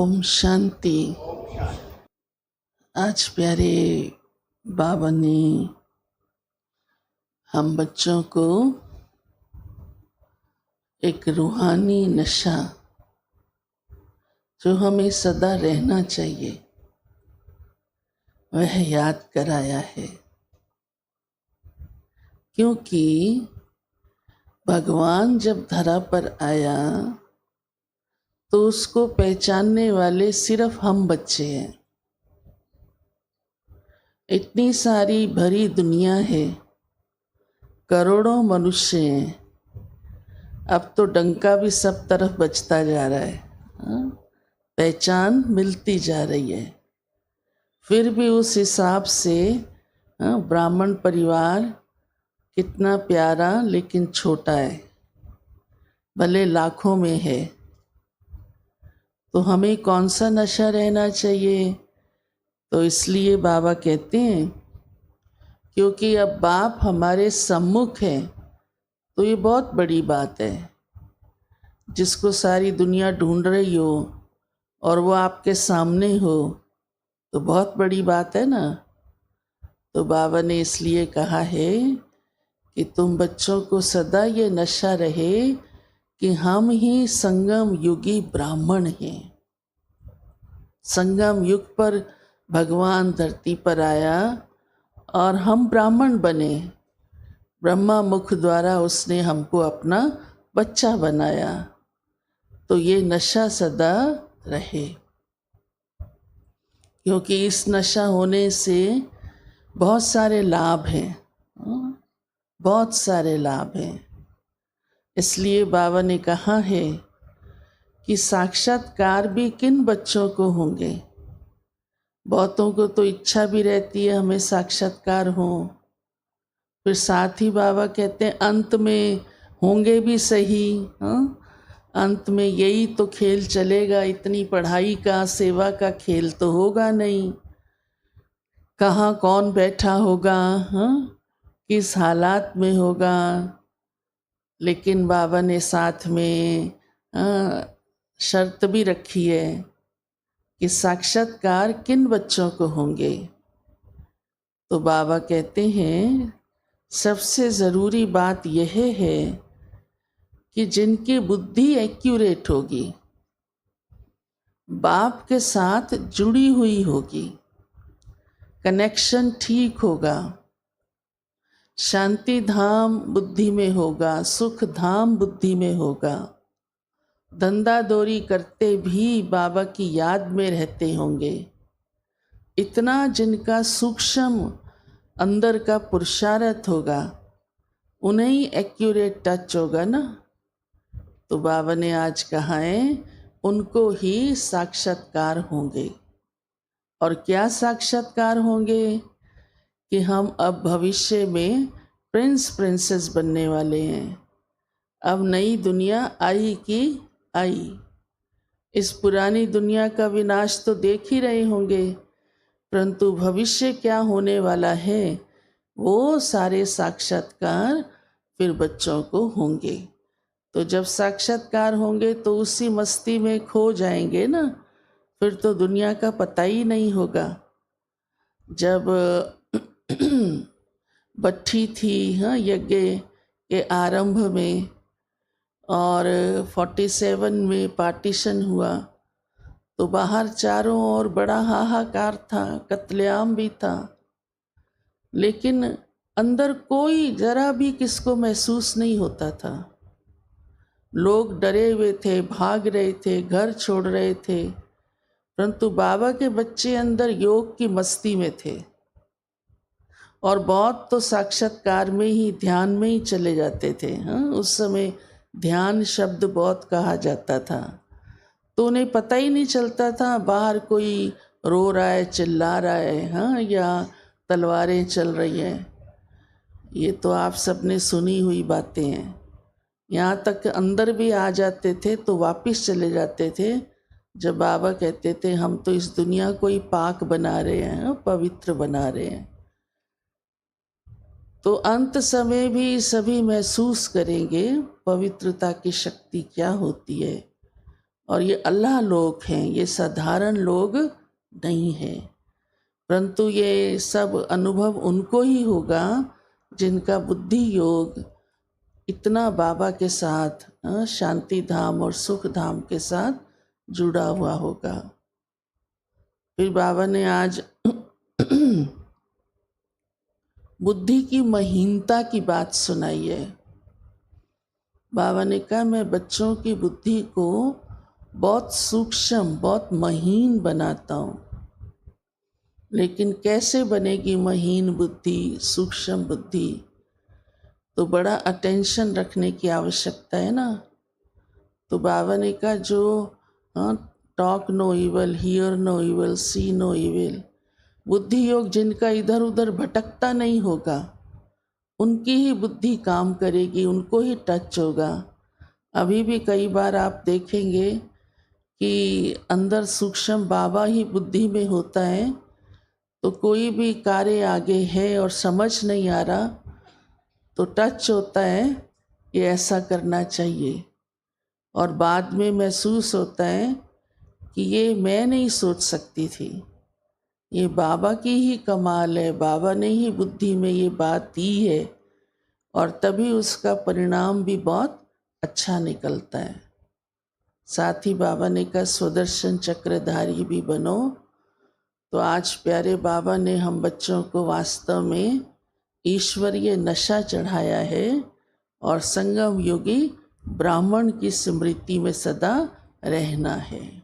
ओम शांति। आज प्यारे बाबा ने हम बच्चों को एक रूहानी नशा जो हमें सदा रहना चाहिए वह याद कराया है, क्योंकि भगवान जब धरा पर आया तो उसको पहचानने वाले सिर्फ हम बच्चे हैं। इतनी सारी भरी दुनिया है, करोड़ों मनुष्य हैं, अब तो डंका भी सब तरफ बजता जा रहा है। पहचान मिलती जा रही है, फिर भी उस हिसाब से ब्राह्मण परिवार कितना प्यारा लेकिन छोटा है, भले लाखों में है। तो हमें कौन सा नशा रहना चाहिए? तो इसलिए बाबा कहते हैं क्योंकि अब बाप हमारे सम्मुख है, तो ये बहुत बड़ी बात है। जिसको सारी दुनिया ढूंढ रही हो और वो आपके सामने हो तो बहुत बड़ी बात है ना। तो बाबा ने इसलिए कहा है कि तुम बच्चों को सदा ये नशा रहे कि हम ही संगम युगी ब्राह्मण हैं। संगम युग पर भगवान धरती पर आया और हम ब्राह्मण बने। ब्रह्मा मुख द्वारा उसने हमको अपना बच्चा बनाया। तो ये नशा सदा रहे, क्योंकि इस नशा होने से बहुत सारे लाभ हैं, बहुत सारे लाभ हैं। इसलिए बाबा ने कहा है कि साक्षात्कार भी किन बच्चों को होंगे। बहुतों को तो इच्छा भी रहती है हमें साक्षात्कार हो, फिर साथ ही बाबा कहते हैं अंत में होंगे भी सही। अंत में यही तो खेल चलेगा, इतनी पढ़ाई का सेवा का खेल तो होगा नहीं। कहाँ कौन बैठा होगा, किस हालात में होगा। लेकिन बाबा ने साथ में शर्त भी रखी है कि साक्षात्कार किन बच्चों को होंगे। तो बाबा कहते हैं सबसे ज़रूरी बात यह है कि जिनकी बुद्धि एक्यूरेट होगी, बाप के साथ जुड़ी हुई होगी, कनेक्शन ठीक होगा, शांति धाम बुद्धि में होगा, सुख धाम बुद्धि में होगा, धंधा दौरी करते भी बाबा की याद में रहते होंगे। इतना जिनका सूक्ष्म अंदर का पुरुषार्थ होगा, उन्हें ही एक्यूरेट टच होगा ना। तो बाबा ने आज कहा है उनको ही साक्षात्कार होंगे। और क्या साक्षात्कार होंगे कि हम अब भविष्य में प्रिंस प्रिंसेस बनने वाले हैं। अब नई दुनिया आई कि आई। इस पुरानी दुनिया का विनाश तो देख ही रहे होंगे, परंतु भविष्य क्या होने वाला है वो सारे साक्षात्कार फिर बच्चों को होंगे। तो जब साक्षात्कार होंगे तो उसी मस्ती में खो जाएंगे ना, फिर तो दुनिया का पता ही नहीं होगा। जब भट्ठी थी यज्ञ के आरंभ में और 47 में पार्टीशन हुआ तो बाहर चारों ओर बड़ा हाहाकार था, कत्लेआम भी था, लेकिन अंदर कोई जरा भी किसको महसूस नहीं होता था। लोग डरे हुए थे, भाग रहे थे, घर छोड़ रहे थे, परंतु बाबा के बच्चे अंदर योग की मस्ती में थे। और बहुत तो साक्षात्कार में ही, ध्यान में ही चले जाते थे। उस समय ध्यान शब्द बहुत कहा जाता था, तो उन्हें पता ही नहीं चलता था बाहर कोई रो रहा है, चिल्ला रहा है, या तलवारें चल रही हैं। ये तो आप सबने सुनी हुई बातें हैं। यहाँ तक अंदर भी आ जाते थे तो वापस चले जाते थे जब बाबा कहते थे हम तो इस दुनिया को ही पाक बना रहे हैं, पवित्र बना रहे हैं। तो अंत समय भी सभी महसूस करेंगे पवित्रता की शक्ति क्या होती है और ये अल्लाह लोग हैं, ये साधारण लोग नहीं हैं। परंतु ये सब अनुभव उनको ही होगा जिनका बुद्धि योग इतना बाबा के साथ, शांति धाम और सुख धाम के साथ जुड़ा हुआ होगा। फिर बाबा ने आज बुद्धि की महीनता की बात सुनाई है। बाबा ने कहा मैं बच्चों की बुद्धि को बहुत सूक्ष्म, बहुत महीन बनाता हूँ, लेकिन कैसे बनेगी महीन बुद्धि, सूक्ष्म बुद्धि? तो बड़ा अटेंशन रखने की आवश्यकता है ना। तो बाबा ने कहा जो talk no evil, hear no evil, see no evil, बुद्धि योग जिनका इधर उधर भटकता नहीं होगा, उनकी ही बुद्धि काम करेगी, उनको ही टच होगा। अभी भी कई बार आप देखेंगे कि अंदर सूक्ष्म बाबा ही बुद्धि में होता है, तो कोई भी कार्य आगे है और समझ नहीं आ रहा तो टच होता है ये ऐसा करना चाहिए, और बाद में महसूस होता है कि ये मैं नहीं सोच सकती थी, ये बाबा की ही कमाल है, बाबा ने ही बुद्धि में ये बात दी है, और तभी उसका परिणाम भी बहुत अच्छा निकलता है। साथ ही बाबा ने कहा स्वदर्शन चक्रधारी भी बनो। तो आज प्यारे बाबा ने हम बच्चों को वास्तव में ईश्वरीय नशा चढ़ाया है और संगम योगी ब्राह्मण की स्मृति में सदा रहना है।